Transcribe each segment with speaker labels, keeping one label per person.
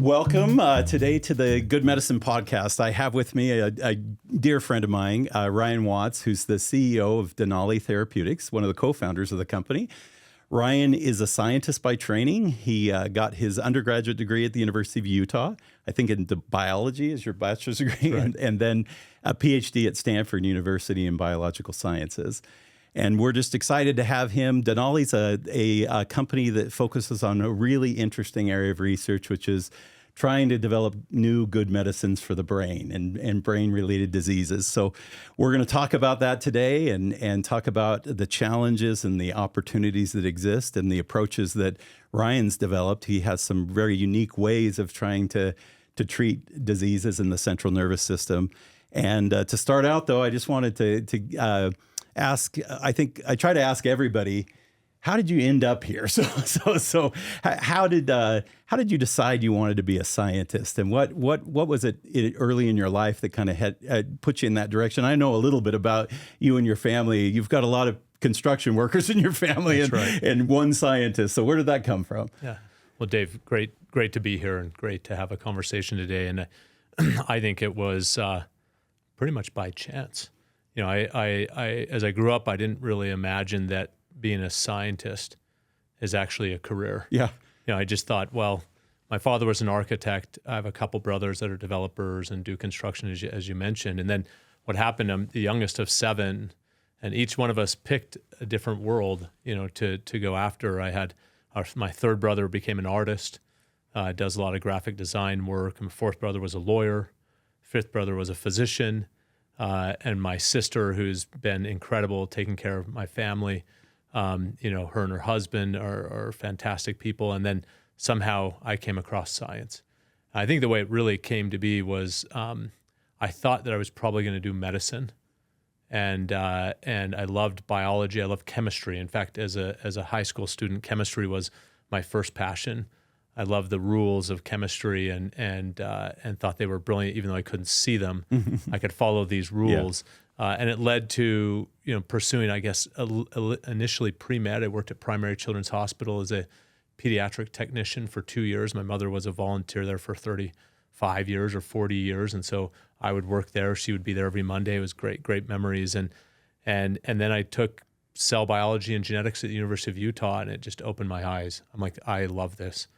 Speaker 1: Welcome today to the Good Medicine Podcast. I have with me a dear friend of mine, Ryan Watts, who's the CEO of Denali Therapeutics, one of the co-founders of the company. Ryan is a scientist by training. He got his undergraduate degree at the University of Utah, I think in biology is your bachelor's degree,
Speaker 2: right.
Speaker 1: and then a PhD at Stanford University in biological sciences. And we're just excited to have him. Denali's a company that focuses on a really interesting area of research, which is trying to develop new good medicines for the brain and brain-related diseases. So we're going to talk about that today and talk about the challenges and the opportunities that exist and the approaches that Ryan's developed. He has some very unique ways of trying to treat diseases in the central nervous system. And to start out, though, I just wanted to ask, I think I try to ask everybody, how did you end up here? So how did you decide you wanted to be a scientist, and what was it early in your life that kind of had put you in that direction? I know a little bit about you and your family. You've got a lot of construction workers in your family, and one scientist. So where did that come from?
Speaker 2: Yeah. Well, Dave, great to be here and great to have a conversation today. And I think it was pretty much by chance. You know, I as I grew up, I didn't really imagine that being a scientist is actually a career.
Speaker 1: Yeah.
Speaker 2: You know, I just thought, well, my father was an architect. I have a couple brothers that are developers and do construction, as you mentioned. And then what happened, I'm the youngest of 7, and each one of us picked a different world, you know, to go after. I had my third brother became an artist, does a lot of graphic design work. My fourth brother was a lawyer. Fifth brother was a physician. And my sister, who's been incredible taking care of my family, you know, her and her husband are fantastic people. And then somehow I came across science. I think the way it really came to be was I thought that I was probably going to do medicine, and I loved biology. I loved chemistry. In fact, as a high school student, chemistry was my first passion. I loved the rules of chemistry and thought they were brilliant, even though I couldn't see them. I could follow these rules. Yeah. And it led to, you know, pursuing, I guess, initially pre-med. I worked at Primary Children's Hospital as a pediatric technician for 2 years. My mother was a volunteer there for 35 years or 40 years. And so I would work there. She would be there every Monday. It was great memories. And then I took cell biology and genetics at the University of Utah, and it just opened my eyes. I'm like, I love this.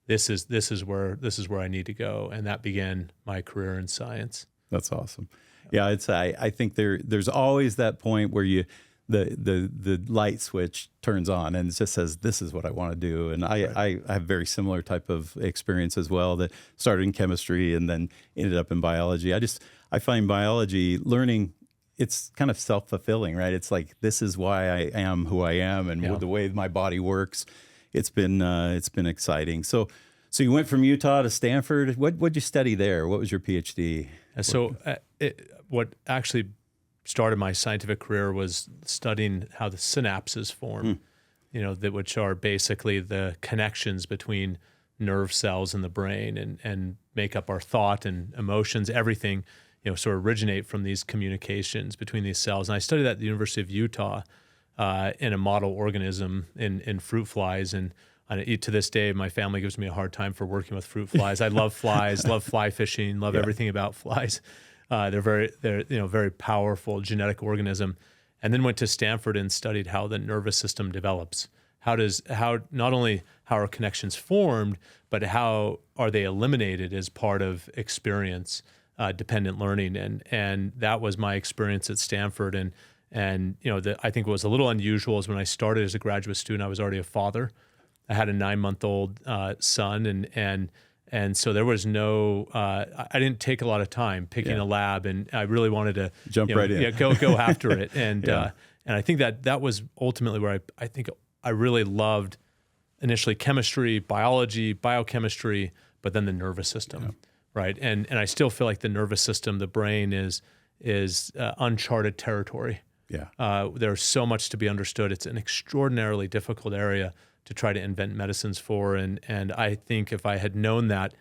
Speaker 2: This is where I need to go. And that began my career in science.
Speaker 1: That's awesome. Yeah, I think there's always that point where the light switch turns on and it just says, this is what I want to do. And I have very similar type of experience as well, that started in chemistry and then ended up in biology. I find biology learning, it's kind of self-fulfilling, right? It's like, this is why I am who I am and the way my body works. It's been exciting. So you went from Utah to Stanford. What'd you study there? What was your PhD?
Speaker 2: So what actually started my scientific career was studying how the synapses form, you know, which are basically the connections between nerve cells in the brain and make up our thought and emotions, everything, you know, sort of originate from these communications between these cells. And I studied that at the University of Utah in a model organism in fruit flies. And to this day, my family gives me a hard time for working with fruit flies. I love flies, love fly fishing, love everything about flies. They're very powerful genetic organism. And then went to Stanford and studied how the nervous system develops. Not only how are connections formed, but how are they eliminated as part of experience dependent learning. And that was my experience at Stanford. And you know, I think what was a little unusual is when I started as a graduate student, I was already a father. I had a 9-month-old son, and so there was no. I didn't take a lot of time picking a lab, and I really wanted to
Speaker 1: jump right in.
Speaker 2: Yeah, go after it, and I think that was ultimately where I think I really loved initially chemistry, biology, biochemistry, but then the nervous system, right? And I still feel like the nervous system, the brain, is uncharted territory.
Speaker 1: Yeah,
Speaker 2: there's so much to be understood. It's an extraordinarily difficult area to try to invent medicines for. And I think if I had known that,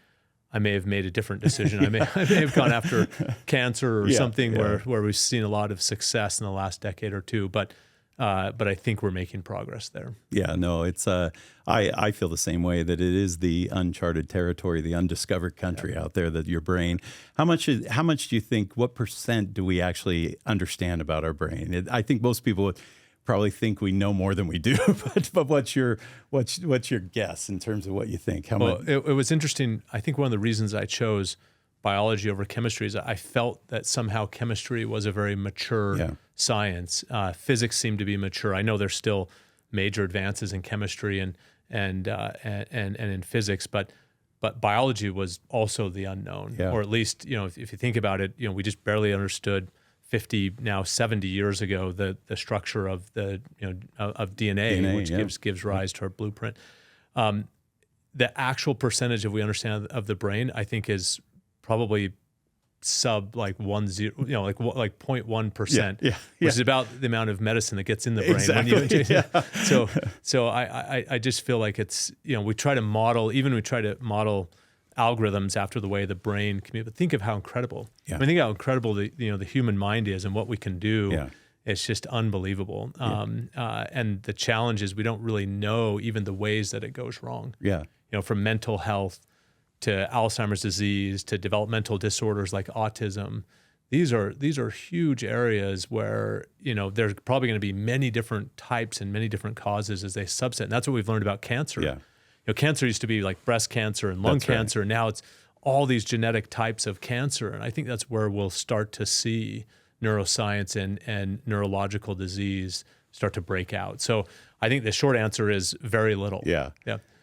Speaker 2: I may have made a different decision. I may have gone after cancer or something where we've seen a lot of success in the last decade or two. But but I think we're making progress there.
Speaker 1: Yeah, no, it's I feel the same way, that it is the uncharted territory, the undiscovered country out there, that your brain. How much do you think? What % do we actually understand about our brain? I think most people would probably think we know more than we do. But what's your guess in terms of what you think? How much?
Speaker 2: It was interesting. I think one of the reasons I chose biology over chemistry is I felt that somehow chemistry was a very mature science. Physics seemed to be mature. I know there's still major advances in chemistry and in physics, but biology was also the unknown. Or at least, if you think about it, we just barely understood 50, now 70 years ago, the structure of the of DNA which gives rise to our blueprint. The actual percentage of we understand of the brain, I think, is probably sub like 0.1%, which is about the amount of medicine that gets in the brain.
Speaker 1: Exactly.
Speaker 2: When you, so I just feel like it's, we try to model algorithms after the way the brain communicates. But think of how incredible. I mean, think how incredible the human mind is and what we can do. It's just unbelievable. And the challenge is we don't really know even the ways that it goes wrong. From mental health to Alzheimer's disease, to developmental disorders like autism. These are huge areas where, there's probably going to be many different types and many different causes as they subset. And that's what we've learned about cancer. Cancer used to be like breast cancer and lung cancer. Right. And now it's all these genetic types of cancer. And I think that's where we'll start to see neuroscience and neurological disease start to break out. So I think the short answer is very little.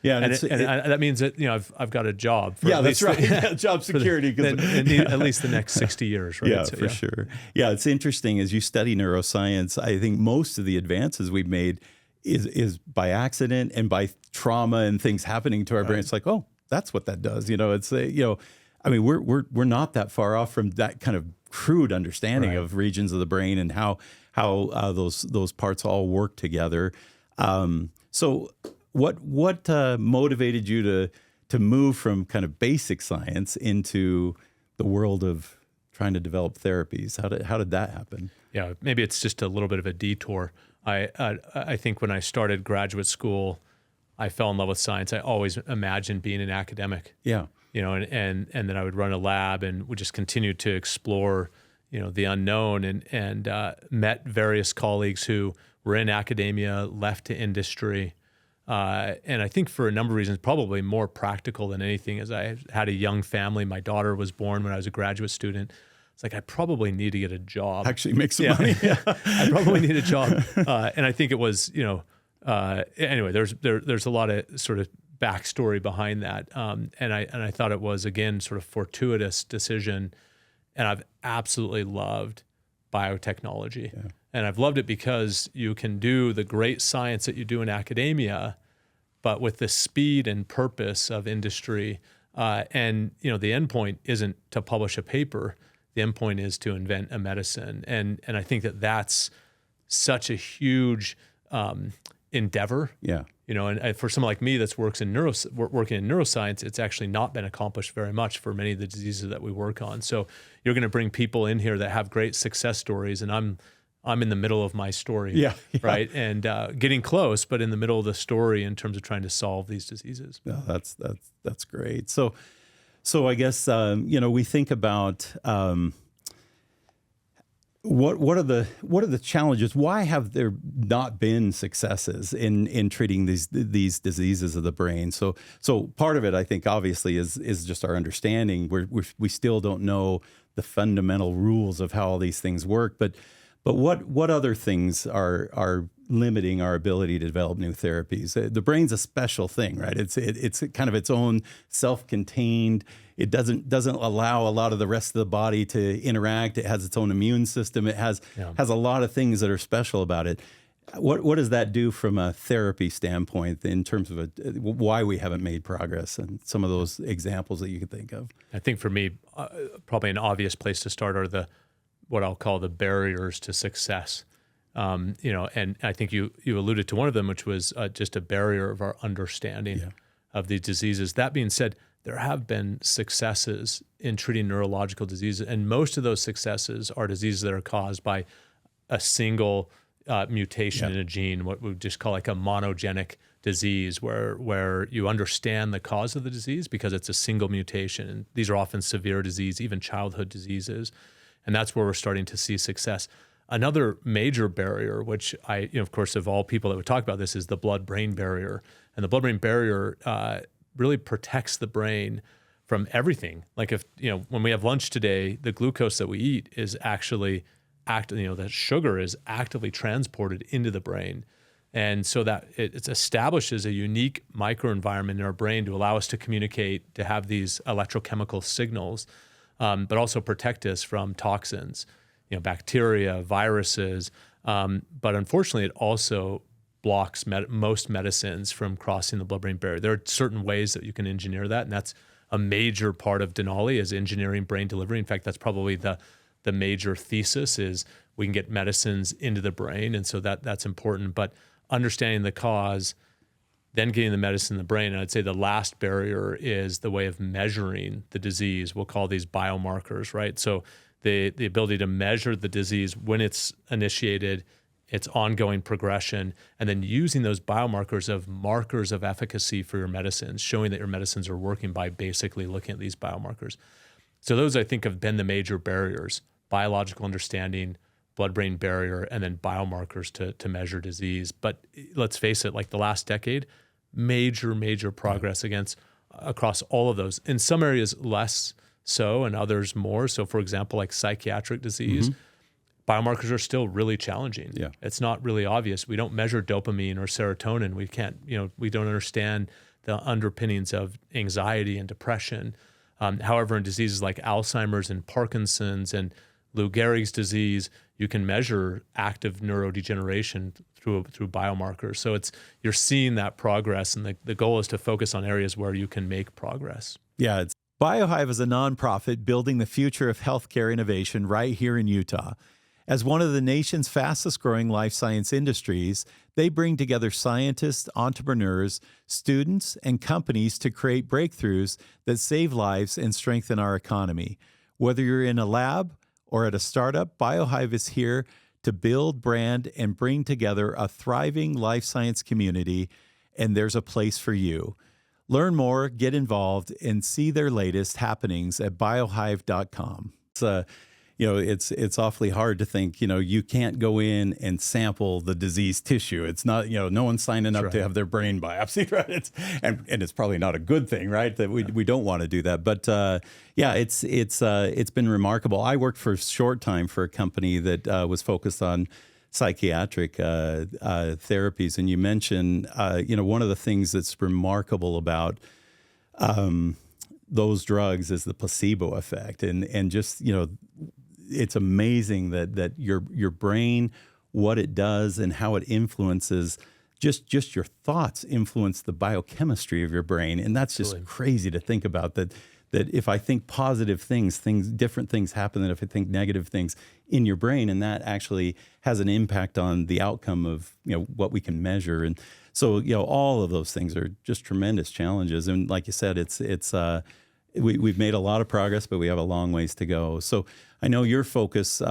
Speaker 1: Yeah,
Speaker 2: and that means that I've got a job. For
Speaker 1: that's right. Job security,
Speaker 2: at least the next 60 years, right?
Speaker 1: For sure. Yeah, it's interesting as you study neuroscience. I think most of the advances we've made is by accident and by trauma and things happening to our brain. It's like, oh, that's what that does. It's I mean, we're not that far off from that kind of crude understanding of regions of the brain and how those parts all work together. So. What motivated you to move from kind of basic science into the world of trying to develop therapies? How did that happen?
Speaker 2: Yeah, maybe it's just a little bit of a detour. I think when I started graduate school, I fell in love with science. I always imagined being an academic. And then I would run a lab and would just continue to explore, the unknown, and met various colleagues who were in academia, left to industry. And I think for a number of reasons, probably more practical than anything, as I had a young family. My daughter was born when I was a graduate student. It's like, I probably need to get a job.
Speaker 1: Actually make some money.
Speaker 2: I probably need a job. And I think it was, anyway, there's a lot of sort of backstory behind that. And I thought it was, again, sort of fortuitous decision. And I've absolutely loved biotechnology. And I've loved it because you can do the great science that you do in academia, but with the speed and purpose of industry. And the end point isn't to publish a paper. The end point is to invent a medicine. And I think that's such a huge endeavor. And for someone like me that's working in neuroscience, it's actually not been accomplished very much for many of the diseases that we work on. So you're going to bring people in here that have great success stories, and I'm in the middle of my story, right? And getting close, but in the middle of the story in terms of trying to solve these diseases.
Speaker 1: No, that's great. So I guess we think about what are the challenges? Why have there not been successes in treating these diseases of the brain? So part of it, I think, obviously, is just our understanding. We still don't know the fundamental rules of how all these things work, but what other things are limiting our ability to develop new therapies? The brain's a special thing, right? It's kind of its own self-contained. It doesn't allow a lot of the rest of the body to interact. It has its own immune system. It has a lot of things that are special about it. What does that do from a therapy standpoint in terms of why we haven't made progress, and some of those examples that you could think of?
Speaker 2: I think for me, probably an obvious place to start are what I'll call the barriers to success. And I think you alluded to one of them, which was just a barrier of our understanding of these diseases. That being said, there have been successes in treating neurological diseases, and most of those successes are diseases that are caused by a single mutation in a gene, what we just call like a monogenic disease, where you understand the cause of the disease because it's a single mutation. And these are often severe disease, even childhood diseases. And that's where we're starting to see success. Another major barrier, which of course, of all people that would talk about this, is the blood-brain barrier. And the blood-brain barrier really protects the brain from everything. Like when we have lunch today, the glucose that we eat is actually the sugar is actively transported into the brain. And so that it establishes a unique microenvironment in our brain to allow us to communicate, to have these electrochemical signals, but also protect us from toxins, bacteria, viruses. But unfortunately, it also blocks most medicines from crossing the blood-brain barrier. There are certain ways that you can engineer that, and that's a major part of Denali is engineering brain delivery. In fact, that's probably the major thesis is we can get medicines into the brain, and so that's important. But understanding the cause, then getting the medicine in the brain, and I'd say the last barrier is the way of measuring the disease. We'll call these biomarkers, right? So the ability to measure the disease when it's initiated, its ongoing progression, and then using those biomarkers of markers of efficacy for your medicines, showing that your medicines are working by basically looking at these biomarkers. So those, I think, have been the major barriers: biological understanding, blood-brain barrier, and then biomarkers to measure disease. But let's face it, like the last decade, major progress across all of those. In some areas less so, and others more. So for example, like psychiatric disease, biomarkers are still really challenging.
Speaker 1: Yeah.
Speaker 2: It's not really obvious. We don't measure dopamine or serotonin. We can't, we don't understand the underpinnings of anxiety and depression. However, in diseases like Alzheimer's and Parkinson's and Lou Gehrig's disease, you can measure active neurodegeneration through biomarkers. So you're seeing that progress, and the goal is to focus on areas where you can make progress.
Speaker 1: Yeah. Biohive is a nonprofit building the future of healthcare innovation right here in Utah. As one of the nation's fastest growing life science industries, they bring together scientists, entrepreneurs, students, and companies to create breakthroughs that save lives and strengthen our economy. Whether you're in a lab or at a startup, Biohive is here to build, brand, and bring together a thriving life science community, and there's a place for you. Learn more, get involved, and see their latest happenings at biohive.com. It's awfully hard to think, you can't go in and sample the diseased tissue. It's not, no one's signing up to have their brain biopsied, right? And it's probably not a good thing, right? That we don't want to do that. But it's been remarkable. I worked for a short time for a company that was focused on psychiatric therapies. And you mentioned, one of the things that's remarkable about those drugs is the placebo effect. And just, it's amazing that your brain, what it does and how it influences, just your thoughts influence the biochemistry of your brain. And that's just crazy to think about, that if I think positive things, different things happen than if I think negative things in your brain. And that actually has an impact on the outcome of, what we can measure. And so, all of those things are just tremendous challenges. And like you said, we've made a lot of progress, but we have a long ways to go. So I know your focus,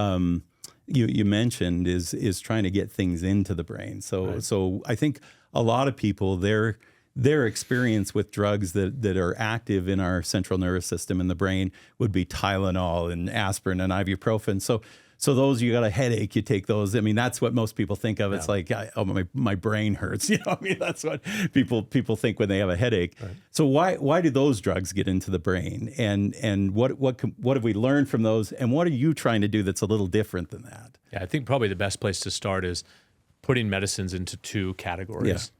Speaker 1: you mentioned, is trying to get things into the brain. So I think a lot of people, their experience with drugs that are active in our central nervous system in the brain would be Tylenol and aspirin and ibuprofen. So those, you got a headache, you take those. I mean, that's what most people think of. Yeah. It's like, my brain hurts. That's what people think when they have a headache. Right. So why do those drugs get into the brain? And what have we learned from those? And what are you trying to do that's a little different than that?
Speaker 2: Yeah, I think probably the best place to start is putting medicines into two categories.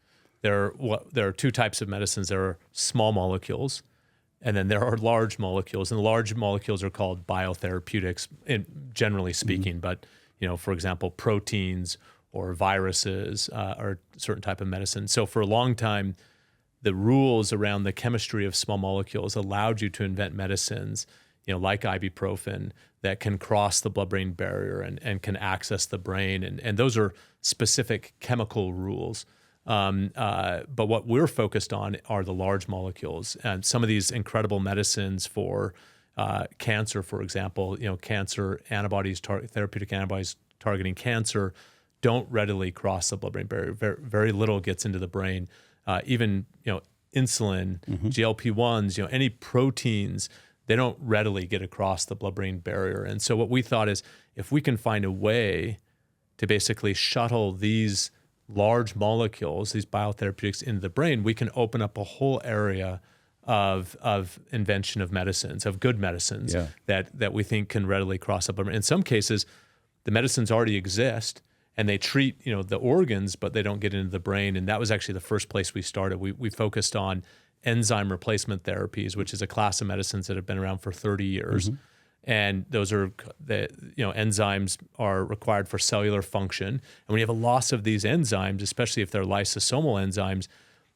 Speaker 2: Yeah. There are two types of medicines. There are small molecules, and then there are large molecules, and the large molecules are called biotherapeutics, generally speaking. But, for example, proteins or viruses are a certain type of medicine. So for a long time, the rules around the chemistry of small molecules allowed you to invent medicines, like ibuprofen, that can cross the blood-brain barrier and can access the brain. And those are specific chemical rules. But what we're focused on are the large molecules, and some of these incredible medicines for cancer, for example, cancer antibodies, therapeutic antibodies targeting cancer don't readily cross the blood-brain barrier. Very, very little gets into the brain. Even insulin, GLP-1s, any proteins, they don't readily get across the blood-brain barrier. And so what we thought is, if we can find a way to basically shuttle these large molecules, these biotherapeutics, into the brain, we can open up a whole area of invention of medicines, of good medicines that we think can readily cross the blood-brain. In some cases, the medicines already exist and they treat the organs, but they don't get into the brain. And that was actually the first place we started. We focused on enzyme replacement therapies, which is a class of medicines that have been around for 30 years. And those are enzymes are required for cellular function. And when you have a loss of these enzymes, especially if they're lysosomal enzymes,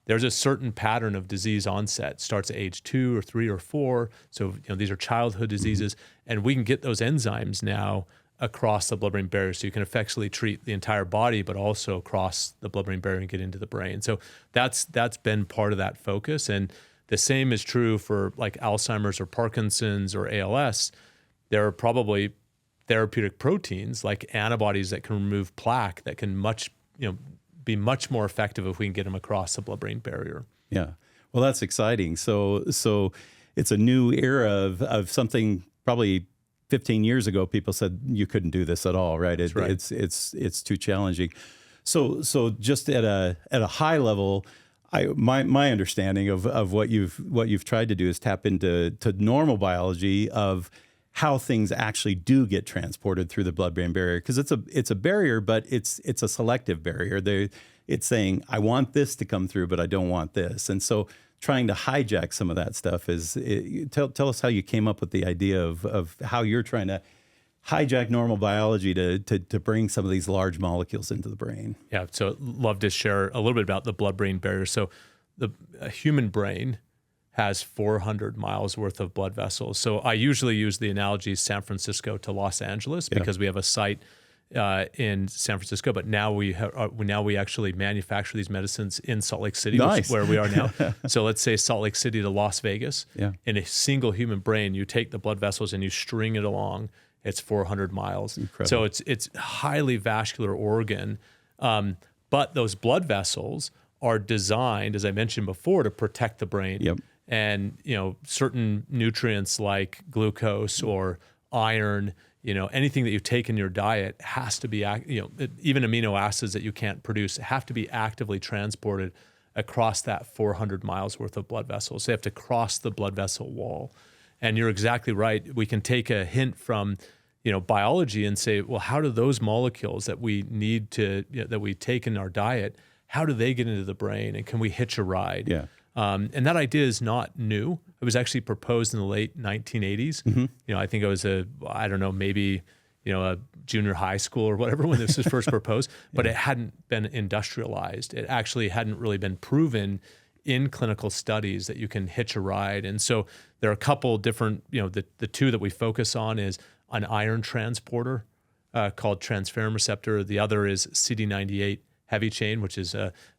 Speaker 2: there's a certain pattern of disease onset. It starts at age 2 or 3 or 4. So these are childhood diseases, and we can get those enzymes now across the blood-brain barrier. So you can effectively treat the entire body, but also cross the blood-brain barrier and get into the brain. So that's been part of that focus. And the same is true for like Alzheimer's or Parkinson's or ALS. There are probably therapeutic proteins like antibodies that can remove plaque that can be much more effective if we can get them across the blood-brain barrier. Yeah.
Speaker 1: Well, that's exciting. So it's a new era of something probably 15 years ago, people said you couldn't do this at all, right?
Speaker 2: That's right.
Speaker 1: It's too challenging. So just at a high level, my understanding of what you've tried to do is tap into normal biology of how things actually do get transported through the blood-brain barrier, because it's a barrier, but it's a selective barrier. It's saying I want this to come through, but I don't want this, and so trying to hijack some of that stuff tell us how you came up with the idea of how you're trying to hijack normal biology to bring some of these large molecules into the brain.
Speaker 2: Yeah, so love to share a little bit about the blood-brain barrier. So a human brain has 400 miles worth of blood vessels. So I usually use the analogy San Francisco to Los Angeles because we have a site in San Francisco, but now we actually manufacture these medicines in Salt Lake City, which is where we are now. So let's say Salt Lake City to Las Vegas. In a single human brain, you take the blood vessels and you string it along. It's 400 miles. Incredible. So it's highly vascular organ, but those blood vessels are designed, as I mentioned before, to protect the brain. And certain nutrients like glucose or iron, anything that you take in your diet has to be, even amino acids that you can't produce have to be actively transported across that 400 miles worth of blood vessels. They have to cross the blood vessel wall. And you're exactly right. We can take a hint from, biology and say, well, how do those molecules that we need to, that we take in our diet, how do they get into the brain, and can we hitch a ride? And that idea is not new. It was actually proposed in the late 1980s. I think I was maybe a junior high school or whatever when this was first proposed, but it hadn't been industrialized. It actually hadn't really been proven in clinical studies that you can hitch a ride. And so there are a couple different, the two that we focus on is an iron transporter called transferrin receptor. The other is CD98 heavy chain, which is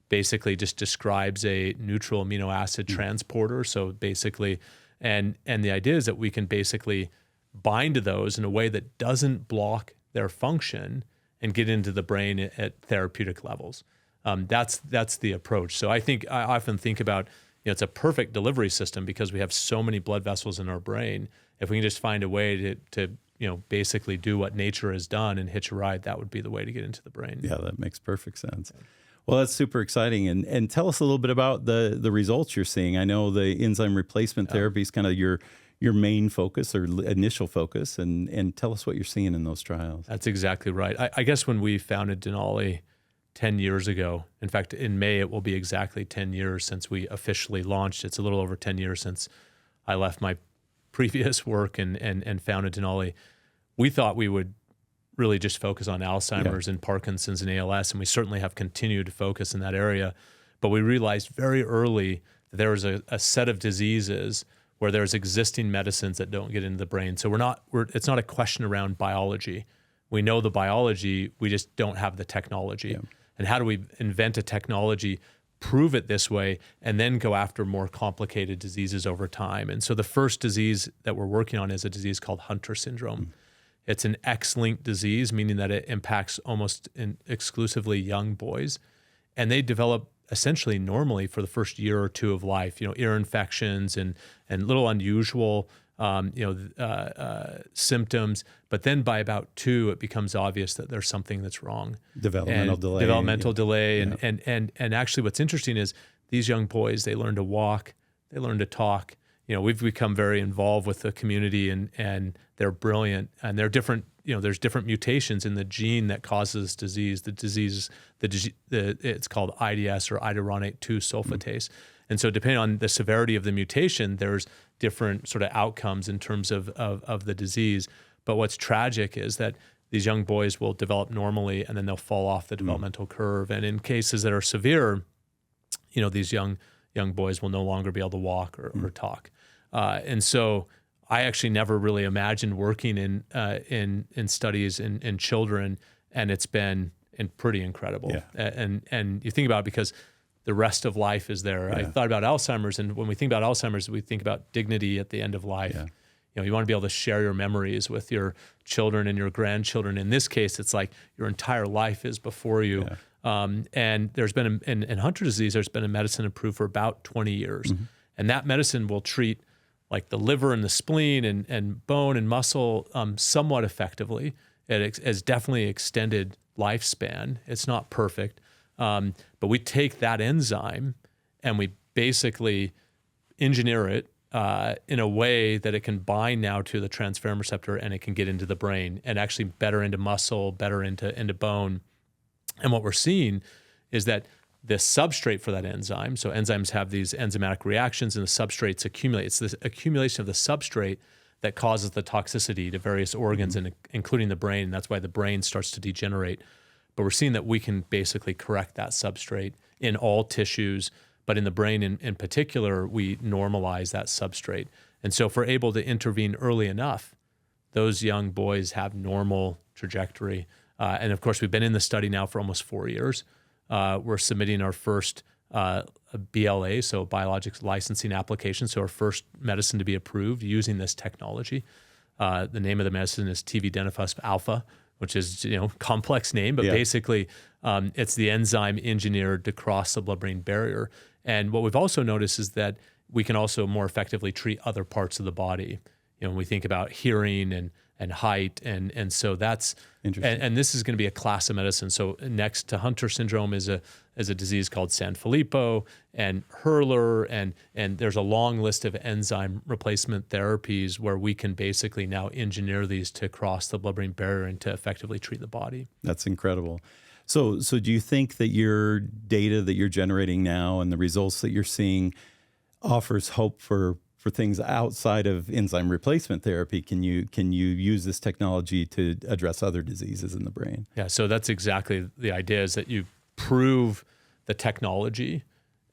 Speaker 2: basically just describes a neutral amino acid transporter. So basically, and the idea is that we can basically bind to those in a way that doesn't block their function and get into the brain at therapeutic levels. That's the approach. So I often think about, it's a perfect delivery system because we have so many blood vessels in our brain. If we can just find a way to basically do what nature has done and hitch a ride, that would be the way to get into the brain.
Speaker 1: Yeah, that makes perfect sense. Well, that's super exciting. And tell us a little bit about the results you're seeing. I know the enzyme replacement therapy is kind of your main focus or initial focus, and tell us what you're seeing in those trials.
Speaker 2: That's exactly right. I guess when we founded Denali 10 years ago, in fact, in May, it will be exactly 10 years since we officially launched. It's a little over 10 years since I left my previous work and founded Denali. We thought we would really just focus on Alzheimer's and Parkinson's and ALS, and we certainly have continued to focus in that area. But we realized very early that there was a set of diseases where there's existing medicines that don't get into the brain. So it's not a question around biology. We know the biology, we just don't have the technology. And how do we invent a technology, prove it this way, and then go after more complicated diseases over time? And so the first disease that we're working on is a disease called Hunter syndrome. It's an X-linked disease, meaning that it impacts almost exclusively young boys. And they develop essentially normally for the first year or two of life, ear infections and little unusual, symptoms. But then by about 2, it becomes obvious that there's something that's wrong.
Speaker 1: Developmental
Speaker 2: delay. And actually what's interesting is these young boys, they learn to walk, they learn to talk. We've become very involved with the community and they're brilliant, and they're different. There's different mutations in the gene that causes disease. It's called IDS, or iduronate 2 sulfatase. And so depending on the severity of the mutation, there's different sort of outcomes in terms of the disease. But what's tragic is that these young boys will develop normally and then they'll fall off the developmental curve. And in cases that are severe, these young boys will no longer be able to walk or talk. And so I actually never really imagined working in studies in children, and it's been pretty incredible. Yeah. And you think about it because the rest of life is there. Yeah. I thought about Alzheimer's, and when we think about Alzheimer's, we think about dignity at the end of life. Yeah. You want to be able to share your memories with your children and your grandchildren. In this case, it's like your entire life is before you. Yeah. And there's been, in Hunter disease, there's been a medicine approved for about 20 years. Mm-hmm. And that medicine will treat like the liver and the spleen and bone and muscle somewhat effectively. It has definitely extended lifespan. It's not perfect. But we take that enzyme and we basically engineer it in a way that it can bind now to the transferrin receptor, and it can get into the brain and actually better into muscle, better into bone. And what we're seeing is that the substrate for that enzyme, so enzymes have these enzymatic reactions and the substrates accumulate. It's this accumulation of the substrate that causes the toxicity to various organs, and including the brain. And that's why the brain starts to degenerate. But we're seeing that we can basically correct that substrate in all tissues, but in the brain in particular, we normalize that substrate. And so if we're able to intervene early enough, those young boys have normal trajectory. And of course, we've been in the study now for almost 4 years. We're submitting our first BLA, so biologics licensing application, so our first medicine to be approved using this technology. The name of the medicine is tividenofusp alpha, which is complex name, but basically it's the enzyme engineered to cross the blood-brain barrier. And what we've also noticed is that we can also more effectively treat other parts of the body. When we think about hearing and height, and so that's interesting. And this is going to be a class of medicine. So next to Hunter syndrome is a disease called Sanfilippo and Hurler, and there's a long list of enzyme replacement therapies where we can basically now engineer these to cross the blood-brain barrier and to effectively treat the body. That's
Speaker 1: incredible. So do you think that your data that you're generating now and the results that you're seeing offers hope for things outside of enzyme replacement therapy? Can you use this technology to address other diseases in the brain?
Speaker 2: Yeah, so that's exactly the idea, is that you prove the technology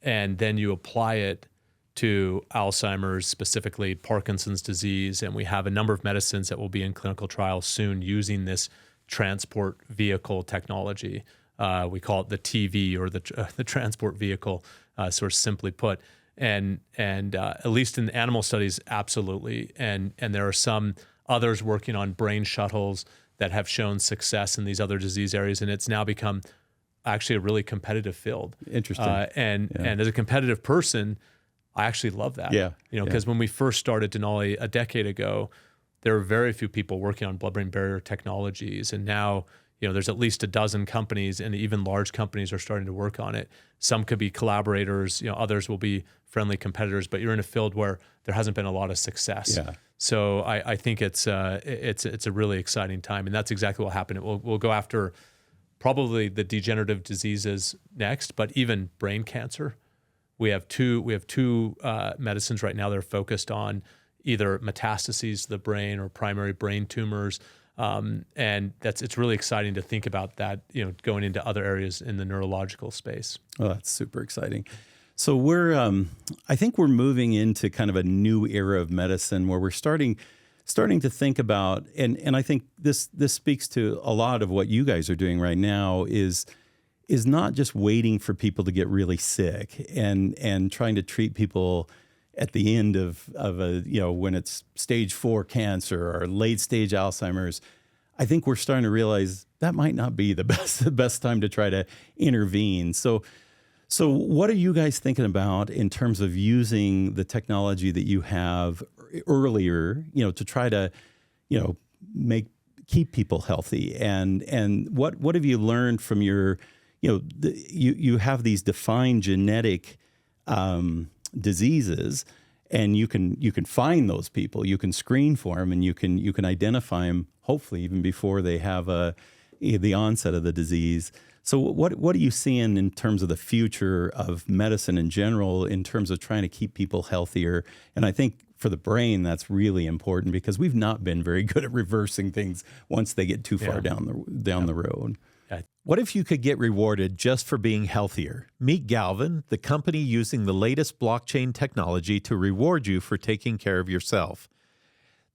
Speaker 2: and then you apply it to Alzheimer's, specifically Parkinson's disease. And we have a number of medicines that will be in clinical trials soon using this transport vehicle technology. We call it the TV, or the transport vehicle, sort of simply put. And at least in animal studies, absolutely. And there are some others working on brain shuttles that have shown success in these other disease areas, and it's now become actually a really competitive field.
Speaker 1: Interesting.
Speaker 2: And as a competitive person, I actually love that.
Speaker 1: Yeah.
Speaker 2: Because when we first started Denali a decade ago, there were very few people working on blood-brain barrier technologies, and now there's at least a dozen companies, and even large companies are starting to work on it. Some could be collaborators, others will be friendly competitors, but you're in a field where there hasn't been a lot of success.
Speaker 1: Yeah.
Speaker 2: So I think it's a really exciting time, and that's exactly what happened. We'll go after probably the degenerative diseases next, but even brain cancer. We have two medicines right now that are focused on either metastases to the brain or primary brain tumors. And it's really exciting to think about that, going into other areas in the neurological space.
Speaker 1: Oh, that's super exciting. So I think we're moving into kind of a new era of medicine where we're starting to think about, and I think this speaks to a lot of what you guys are doing right now is not just waiting for people to get really sick and trying to treat people at the end of a when it's stage 4 cancer or late stage Alzheimer's. I think we're starting to realize that might not be the best time to try to intervene. So what are you guys thinking about in terms of using the technology that you have earlier, to try to, keep people healthy? And what have you learned from your, you have these defined genetic diseases, and you can find those people, you can screen for them, and you can identify them hopefully even before they have the onset of the disease. So what are you seeing in terms of the future of medicine in general, in terms of trying to keep people healthier? And I think for the brain, that's really important, because we've not been very good at reversing things once they get too far down the road.
Speaker 3: What if you could get rewarded just for being healthier? Meet Galvin, the company using the latest blockchain technology to reward you for taking care of yourself.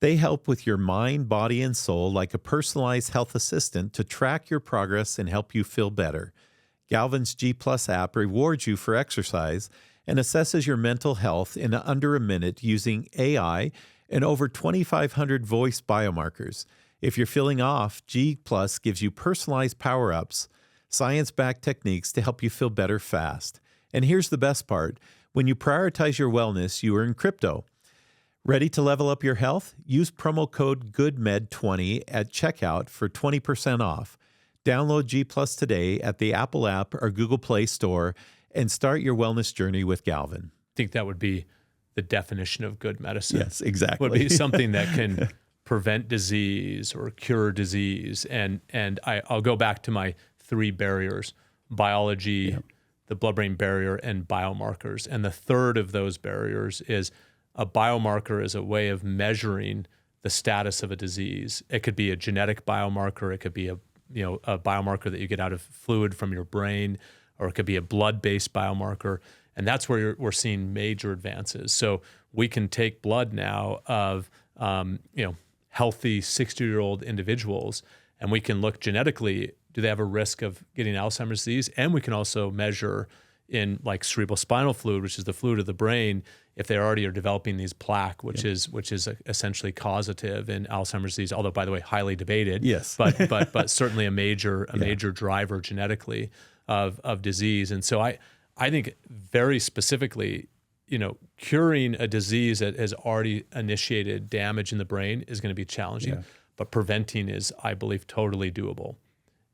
Speaker 3: They help with your mind, body, and soul like a personalized health assistant to track your progress and help you feel better. Galvin's G Plus app rewards you for exercise and assesses your mental health in under a minute using AI and over 2,500 voice biomarkers. If you're feeling off, G Plus gives you personalized power-ups, science-backed techniques to help you feel better fast. And here's the best part. When you prioritize your wellness, you earn crypto. Ready to level up your health? Use promo code GOODMED20 at checkout for 20% off. Download G Plus today at the Apple app or Google Play Store and start your wellness journey with Galvin.
Speaker 2: I think that would be the definition of good medicine.
Speaker 1: Yes, exactly.
Speaker 2: Would be something that can prevent disease or cure disease. And I'll go back to my 3 barriers: biology, the blood-brain barrier, and biomarkers. And the third of those barriers is a biomarker is a way of measuring the status of a disease. It could be a genetic biomarker. It could be a biomarker that you get out of fluid from your brain, or it could be a blood-based biomarker. And that's where we're seeing major advances. So we can take blood now of healthy 60-year-old individuals, and we can look genetically, do they have a risk of getting Alzheimer's disease? And we can also measure in like cerebral spinal fluid, which is the fluid of the brain, if they already are developing these plaque, which is essentially causative in Alzheimer's disease, although, by the way, highly debated.
Speaker 1: Yes.
Speaker 2: but certainly a major driver genetically of disease. And so I think very specifically, curing a disease that has already initiated damage in the brain is going to be challenging, but preventing is, I believe, totally doable.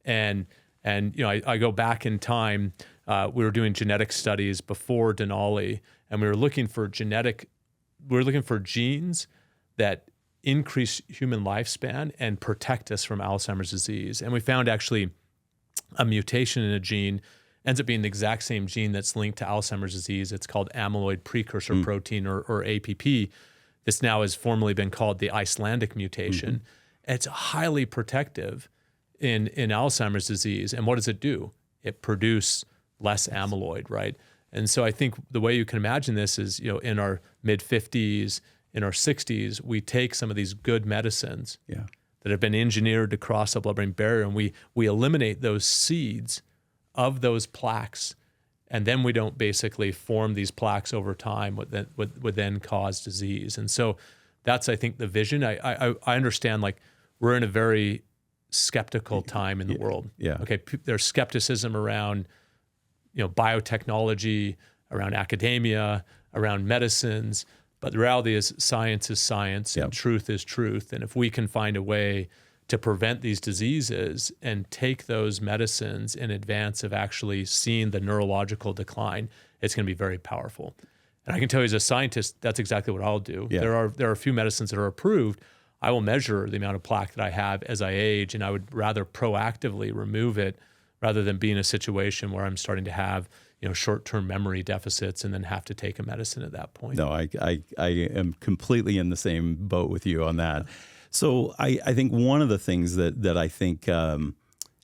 Speaker 2: And I go back in time. We were doing genetic studies before Denali, and we were looking for genes that increase human lifespan and protect us from Alzheimer's disease. And we found actually a mutation in a gene ends up being the exact same gene that's linked to Alzheimer's disease. It's called amyloid precursor protein, or APP. This now has formally been called the Icelandic mutation. It's highly protective in Alzheimer's disease. And what does it do? It produces less amyloid, right? And so I think the way you can imagine this is, in our mid-50s, in our 60s, we take some of these good medicines that have been engineered to cross the blood-brain barrier, and we eliminate those seeds of those plaques, and then we don't basically form these plaques over time, would then cause disease. And so that's, I think, the vision. I understand, like, we're in a very skeptical time in the world. Okay, there's skepticism around biotechnology, around academia, around medicines, but the reality is science and truth is truth. And if we can find a way to prevent these diseases and take those medicines in advance of actually seeing the neurological decline, it's going to be very powerful. And I can tell you as a scientist, that's exactly what I'll do. There are a few medicines that are approved. I will measure the amount of plaque that I have as I age, and I would rather proactively remove it rather than be in a situation where I'm starting to have short-term memory deficits and then have to take a medicine at that point.
Speaker 1: No, I am completely in the same boat with you on that. So I think one of the things that I think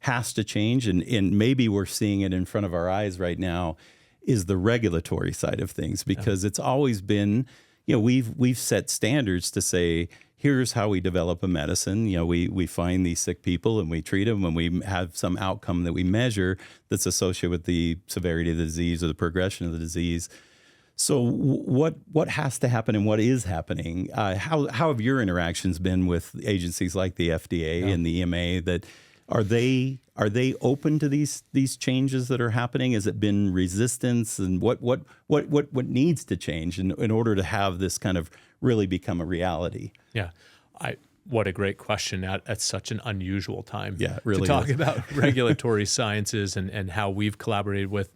Speaker 1: has to change, and maybe we're seeing it in front of our eyes right now, is the regulatory side of things, because it's always been, we've set standards to say, here's how we develop a medicine. We find these sick people and we treat them, and we have some outcome that we measure that's associated with the severity of the disease or the progression of the disease. So what has to happen and what is happening? How have your interactions been with agencies like the FDA and the EMA? That are they open to these changes that are happening? Has it been resistance, and what needs to change in order to have this kind of really become a reality?
Speaker 2: Yeah, what a great question at such an unusual time.
Speaker 1: Yeah, it really
Speaker 2: to talk
Speaker 1: is.
Speaker 2: about regulatory sciences and how we've collaborated with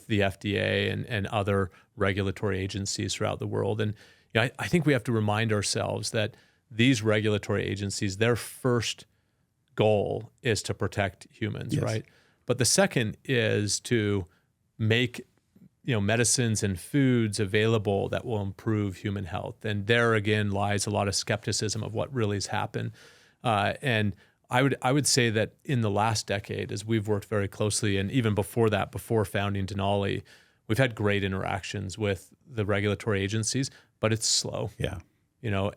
Speaker 2: the FDA and other regulatory agencies throughout the world. And I think we have to remind ourselves that these regulatory agencies, their first goal is to protect humans,
Speaker 1: Yes.
Speaker 2: right? But the second is to make medicines and foods available that will improve human health. And there again lies a lot of skepticism of what really has happened. And I would say that in the last decade, as we've worked very closely, and even before that, before founding Denali, we've had great interactions with the regulatory agencies, but it's slow.
Speaker 1: Yeah.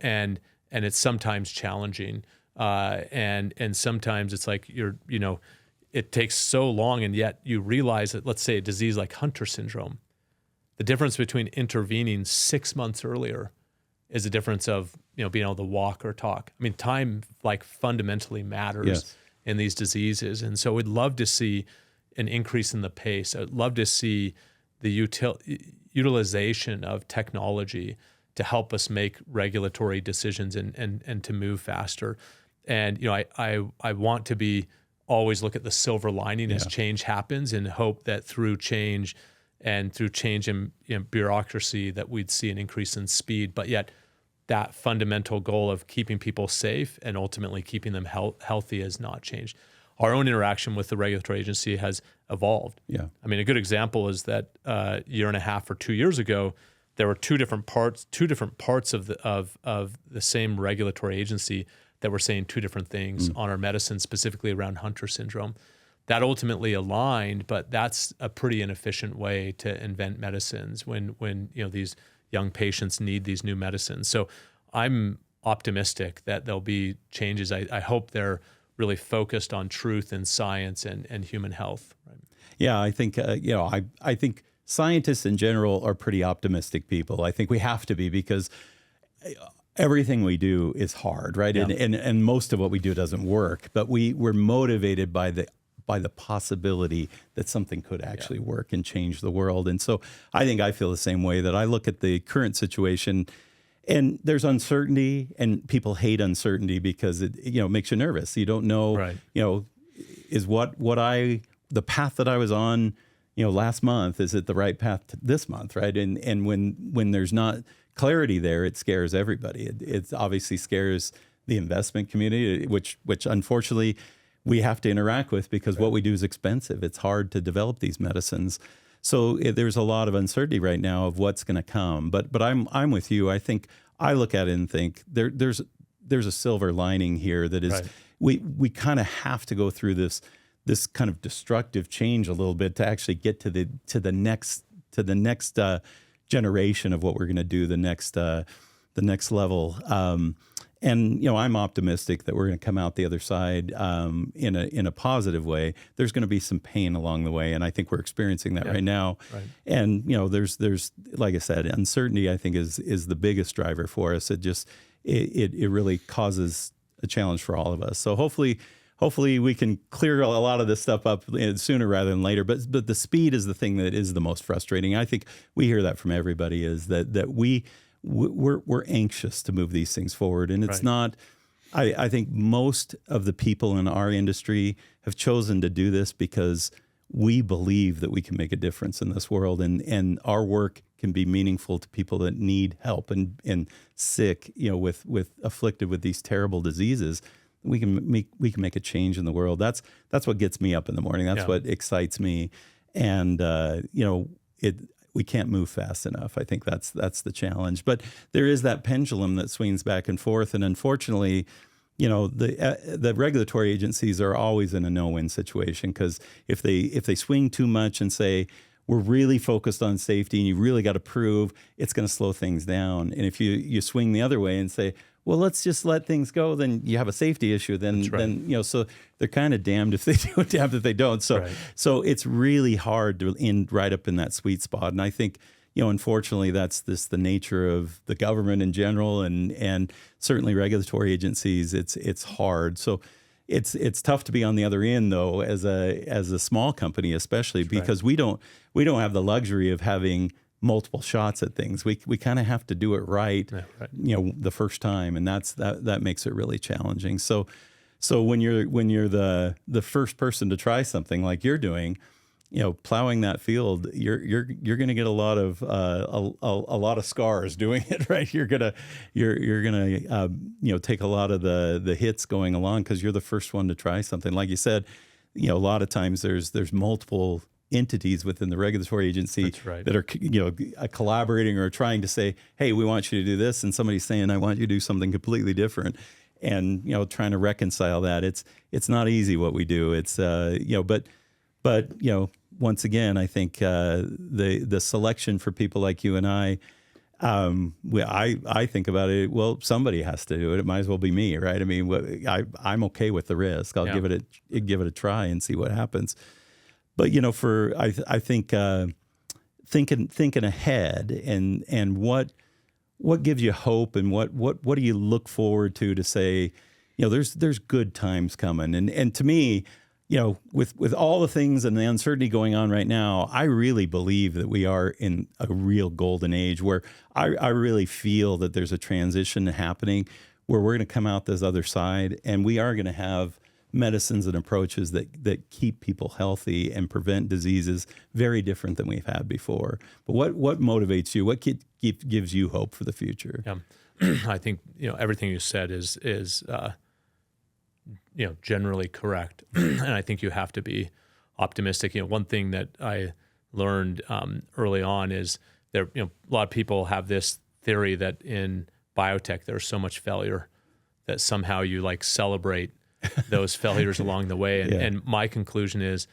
Speaker 2: And it's sometimes challenging. And sometimes it's like it takes so long, and yet you realize that, let's say a disease like Hunter syndrome, the difference between intervening 6 months earlier is a difference of, being able to walk or talk. I mean, time fundamentally matters in these diseases. And so we'd love to see an increase in the pace. I'd love to see the utilization of technology to help us make regulatory decisions and to move faster. And, I want to be always look at the silver lining as change happens, and hope that through change in bureaucracy that we'd see an increase in speed. But yet that fundamental goal of keeping people safe and ultimately keeping them healthy has not changed. Our own interaction with the regulatory agency has evolved.
Speaker 1: Yeah.
Speaker 2: I mean, a good example is that a year and a half or 2 years ago, there were two different parts of the same regulatory agency that were saying two different things on our medicine, specifically around Hunter syndrome. That ultimately aligned, but that's a pretty inefficient way to invent medicines when these young patients need these new medicines. So I'm optimistic that there'll be changes. I hope they're really focused on truth and science and human health. Right?
Speaker 1: Yeah, I think I think scientists in general are pretty optimistic people. I think we have to be, because everything we do is hard, right?
Speaker 2: Yeah.
Speaker 1: And most of what we do doesn't work, but we're motivated by the possibility that something could actually work and change the world. And so I think I feel the same way, that I look at the current situation, and there's uncertainty, and people hate uncertainty because it makes you nervous. You don't know,
Speaker 2: Right.
Speaker 1: Is the path that I was on, last month, is it the right path this month, right? And when there's not clarity there, it scares everybody. It obviously scares the investment community, which unfortunately we have to interact with, because what we do is expensive. It's hard to develop these medicines. So there's a lot of uncertainty right now of what's going to come. But I'm with you. I think I look at it and think there's a silver lining here that is we kind of have to go through this kind of destructive change a little bit to actually get to the next generation of what we're going to do, the next level. And I'm optimistic that we're going to come out the other side in a positive way. There's going to be some pain along the way, and I think we're experiencing that right now. Right. And there's like I said, uncertainty I think is the biggest driver for us. It really causes a challenge for all of us. So hopefully we can clear a lot of this stuff up sooner rather than later. But the speed is the thing that is the most frustrating. I think we hear that from everybody, is that we're anxious to move these things forward, and it's not. I think most of the people in our industry have chosen to do this because we believe that we can make a difference in this world, and our work can be meaningful to people that need help and sick, with afflicted with these terrible diseases. We can make a change in the world. That's what gets me up in the morning. That's what excites me, and we can't move fast enough. I think that's the challenge. But there is that pendulum that swings back and forth, and unfortunately, the regulatory agencies are always in a no-win situation, because if they swing too much and say we're really focused on safety and you really got to prove, it's going to slow things down. And if you swing the other way and say, well, let's just let things go, then you have a safety issue. Then so they're kind of damned if they do, damned if they don't. So it's really hard to end right up in that sweet spot. And I think unfortunately, that's the nature of the government in general, and certainly regulatory agencies. It's hard. So it's tough to be on the other end, though, as a small company, especially because we don't have the luxury of having multiple shots at things. We kind of have to do it right, the first time, and that makes it really challenging. So when you're the first person to try something like you're doing, plowing that field, you're going to get a lot of scars doing it, right? You're gonna take a lot of the hits going along because you're the first one to try something. Like you said, a lot of times there's multiple entities within the regulatory agency that are collaborating or trying to say, hey, we want you to do this, and somebody's saying, I want you to do something completely different, and trying to reconcile that. It's not easy what we do. It's but once again, I think the selection for people like you and I think about it. Well, somebody has to do it. It might as well be me, right? I mean, I'm okay with the risk. I'll give it a try and see what happens. But I think thinking ahead and what gives you hope, and what do you look forward to say, there's good times coming, and to me, with all the things and the uncertainty going on right now, I really believe that we are in a real golden age where I really feel that there's a transition happening where we're going to come out this other side, and we are going to have medicines and approaches that keep people healthy and prevent diseases very different than we've had before. But what motivates you? What gives you hope for the future?
Speaker 2: Yeah. I think everything you said is generally correct, and I think you have to be optimistic. One thing that I learned early on is a lot of people have this theory that in biotech there's so much failure that somehow you celebrate those failures along the way. And my conclusion is,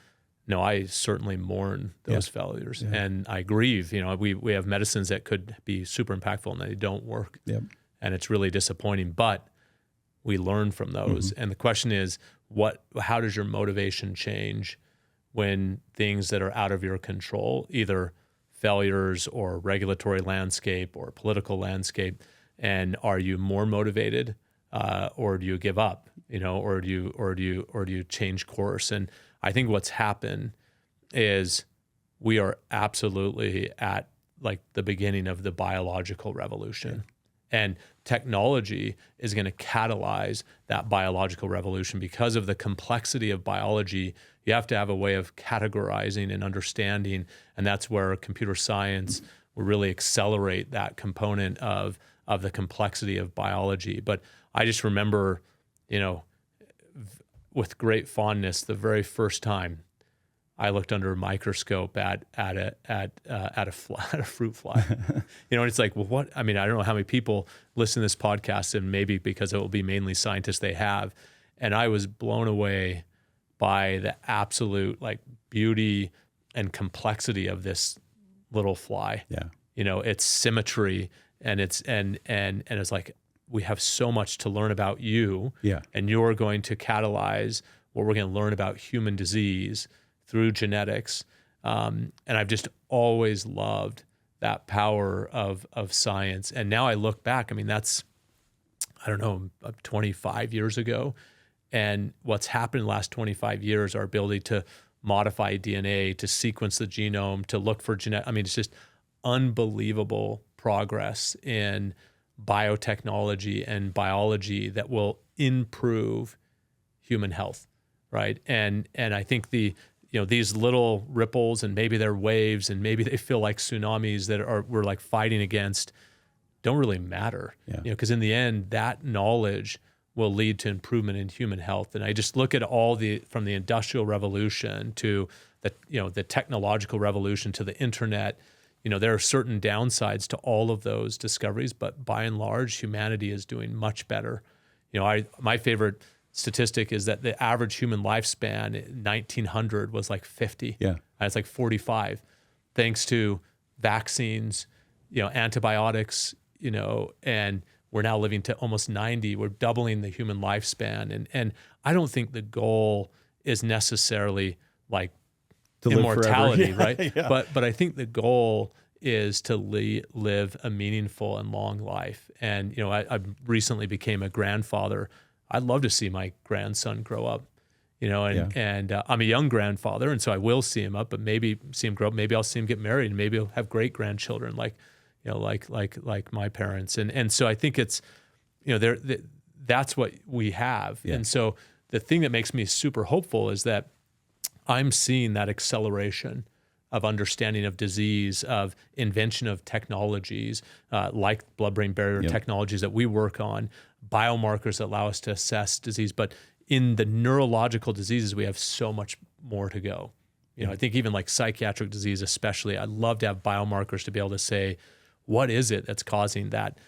Speaker 2: no, I certainly mourn those failures, and I grieve. We have medicines that could be super impactful and they don't work, and it's really disappointing. But we learn from those, and the question is, how does your motivation change when things that are out of your control, either failures or regulatory landscape or political landscape, and are you more motivated, or do you give up? Or do you change course? And I think what's happened is we are absolutely at the beginning of the biological revolution. And technology is going to catalyze that biological revolution because of the complexity of biology. You have to have a way of categorizing and understanding, and that's where computer science will really accelerate that component of the complexity of biology. But I just remember, with great fondness, the very first time I looked under a microscope at a fruit fly. And it's like, well, what? I mean, I don't know how many people listen to this podcast, and maybe because it will be mainly scientists they have. And I was blown away by the absolute beauty and complexity of this little fly. Yeah. Its symmetry and it's like, we have so much to learn about you, and you're going to catalyze what we're going to learn about human disease through genetics. And I've just always loved that power of science. And now I look back, that's, 25 years ago. And what's happened in the last 25 years, our ability to modify DNA, to sequence the genome, to look for it's just unbelievable progress in biotechnology and biology that will improve human health, right? And I think these little ripples, and maybe they're waves, and maybe they feel like tsunamis that we're fighting against, don't really matter. Because in the end, that knowledge will lead to improvement in human health. And I just look at from the Industrial Revolution to the technological revolution to the internet. There are certain downsides to all of those discoveries, but by and large, humanity is doing much better. My favorite statistic is that the average human lifespan in 1900 was 50. Yeah. It's 45, thanks to vaccines, antibiotics, and we're now living to almost 90. We're doubling the human lifespan. And I don't think the goal is necessarily immortality, right? But I think the goal is to live a meaningful and long life. And, I recently became a grandfather. I'd love to see my grandson grow up, and I'm a young grandfather, and so I will see him up, but maybe see him grow up. Maybe I'll see him get married, and maybe he'll have great grandchildren like my parents. And so I think it's, that's what we have. Yeah. And so the thing that makes me super hopeful is that I'm seeing that acceleration of understanding of disease, of invention of technologies, like blood-brain barrier technologies that we work on, biomarkers that allow us to assess disease. But in the neurological diseases, we have so much more to go. I think even like psychiatric disease especially, I'd love to have biomarkers to be able to say, what is it that's causing that,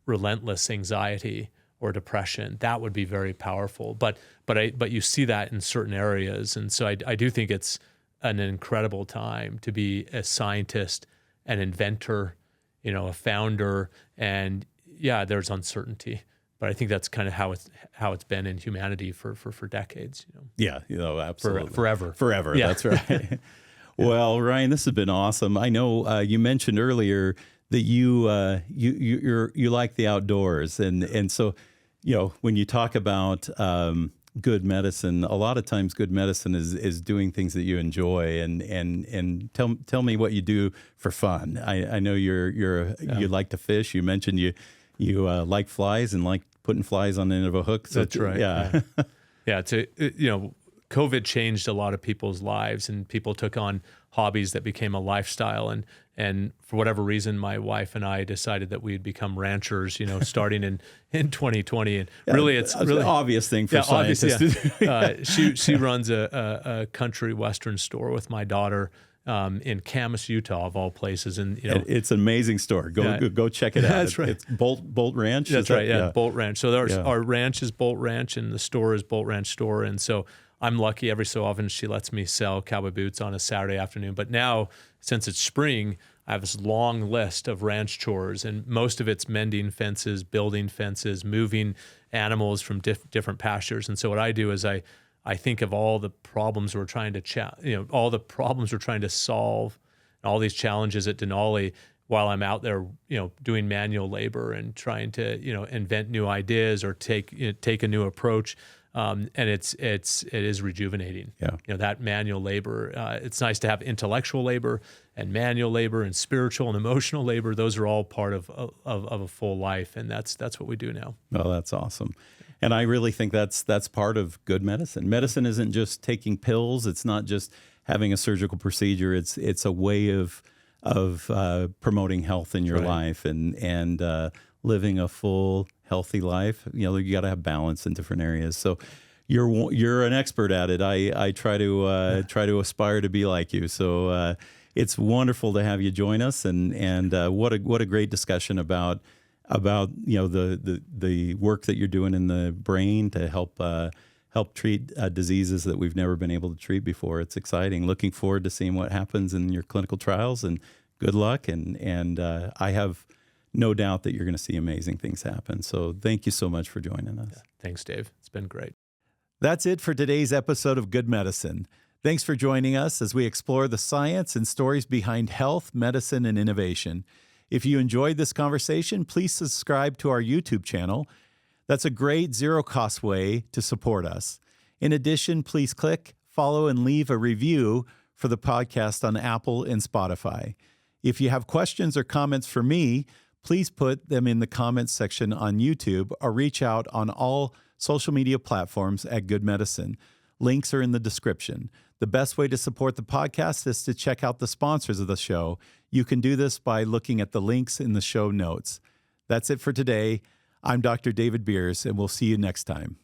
Speaker 2: relentless anxiety or depression? That would be very powerful. But you see that in certain areas. And so I do think it's an incredible time to be a scientist, an inventor, a founder, and there's uncertainty, but I think that's kind of how it's been in humanity for decades.
Speaker 1: Yeah, absolutely,
Speaker 2: forever.
Speaker 1: Yeah. That's right. Well, Ryan, this has been awesome. I know you mentioned earlier that you like the outdoors, and so when you talk about good medicine, a lot of times good medicine is doing things that you enjoy, and tell me what you do for fun. I know you like to fish. You mentioned you like flies and like putting flies on the end of a hook. So
Speaker 2: that's right.
Speaker 1: Yeah.
Speaker 2: COVID changed a lot of people's lives, and people took on hobbies that became a lifestyle. And for whatever reason, my wife and I decided that we'd become ranchers, starting in 2020. And really, it's really
Speaker 1: an obvious thing for scientists to do.
Speaker 2: She runs a country western store with my daughter in Camas, Utah, of all places. And
Speaker 1: it's an amazing store. Go check it out.
Speaker 2: That's right.
Speaker 1: It's Bolt Ranch.
Speaker 2: That's right. Yeah, Bolt Ranch. So our ranch is Bolt Ranch, and the store is Bolt Ranch Store. And so I'm lucky every so often she lets me sell cowboy boots on a Saturday afternoon. But now, since it's spring, I have this long list of ranch chores, and most of it's mending fences, building fences, moving animals from different pastures. And so what I do is I think of all the problems we're trying to all the problems we're trying to solve, and all these challenges at Denali, while I'm out there, doing manual labor and trying to, invent new ideas or take a new approach. And it is rejuvenating. Yeah. That manual labor. It's nice to have intellectual labor and manual labor and spiritual and emotional labor. Those are all part of a full life, and that's what we do now.
Speaker 1: Oh, that's awesome. And I really think that's part of good medicine. Medicine isn't just taking pills. It's not just having a surgical procedure. It's a way of promoting health in your life and living a full, healthy life. You got to have balance in different areas. So you're an expert at it. I try to aspire to be like you. So it's wonderful to have you join us, and what a great discussion about the work that you're doing in the brain to help treat diseases that we've never been able to treat before. It's exciting. Looking forward to seeing what happens in your clinical trials, and good luck. And I have no doubt that you're going to see amazing things happen. So thank you so much for joining us.
Speaker 2: Yeah, thanks, Dave. It's been great.
Speaker 3: That's it for today's episode of Good Medicine. Thanks for joining us as we explore the science and stories behind health, medicine, and innovation. If you enjoyed this conversation, please subscribe to our YouTube channel. That's a great zero-cost way to support us. In addition, please click, follow, and leave a review for the podcast on Apple and Spotify. If you have questions or comments for me, please put them in the comments section on YouTube or reach out on all social media platforms at Good Medicine. Links are in the description. The best way to support the podcast is to check out the sponsors of the show. You can do this by looking at the links in the show notes. That's it for today. I'm Dr. David Beers, and we'll see you next time.